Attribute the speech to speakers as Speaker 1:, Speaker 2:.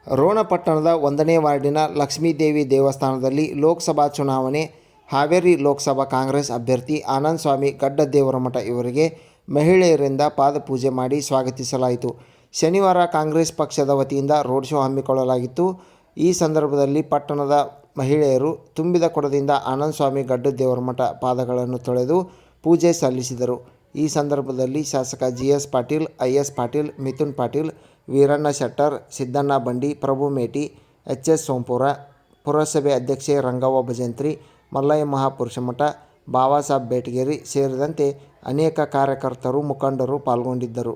Speaker 1: ರೋಣ ಪಟ್ಟಣದ 1ನೇ ವಾರ್ಡಿನ ಲಕ್ಷ್ಮೀದೇವಿ ದೇವಸ್ಥಾನದಲ್ಲಿ ಲೋಕಸಭಾ ಚುನಾವಣೆ ಹಾವೇರಿ ಲೋಕಸಭಾ ಕಾಂಗ್ರೆಸ್ ಅಭ್ಯರ್ಥಿ ಆನಂದ್ ಸ್ವಾಮಿ ಗಡ್ಡದೇವರಮಠ ಇವರಿಗೆ ಮಹಿಳೆಯರಿಂದ ಪಾದಪೂಜೆ ಮಾಡಿ ಸ್ವಾಗತಿಸಲಾಯಿತು. ಶನಿವಾರ ಕಾಂಗ್ರೆಸ್ ಪಕ್ಷದ ವತಿಯಿಂದ ರೋಡ್ ಶೋ ಹಮ್ಮಿಕೊಳ್ಳಲಾಗಿತ್ತು. ಈ ಸಂದರ್ಭದಲ್ಲಿ ಪಟ್ಟಣದ ಮಹಿಳೆಯರು ತುಂಬಿದ ಕೊಡದಿಂದ ಆನಂದ್ ಸ್ವಾಮಿ ಗಡ್ಡದೇವರಮಠ ಪಾದಗಳನ್ನು ತೊಳೆದು ಪೂಜೆ ಸಲ್ಲಿಸಿದರು. ಈ ಸಂದರ್ಭದಲ್ಲಿ ಶಾಸಕ ಜಿಎಸ್ ಪಾಟೀಲ್, ಐಎಸ್ ಪಾಟೀಲ್, ಮಿಥುನ್ ಪಾಟೀಲ್, ವೀರಣ್ಣ ಶೆಟ್ಟರ್, ಸಿದ್ದಣ್ಣ ಬಂಡಿ, ಪ್ರಭು ಮೇಟಿ, ಎಚ್ಎಸ್ ಸೋಂಪುರ, ಪುರಸಭೆ ಅಧ್ಯಕ್ಷೆ ರಂಗವ್ವ ಭಜಂತ್ರಿ, ಮಲ್ಲಯ್ಯ ಮಹಾಪುರುಷಮಠ, ಬಾಬಾಸಾಹೇಬ್ ಬೇಟಗೇರಿ ಸೇರಿದಂತೆ ಅನೇಕ ಕಾರ್ಯಕರ್ತರು, ಮುಖಂಡರು ಪಾಲ್ಗೊಂಡಿದ್ದರು.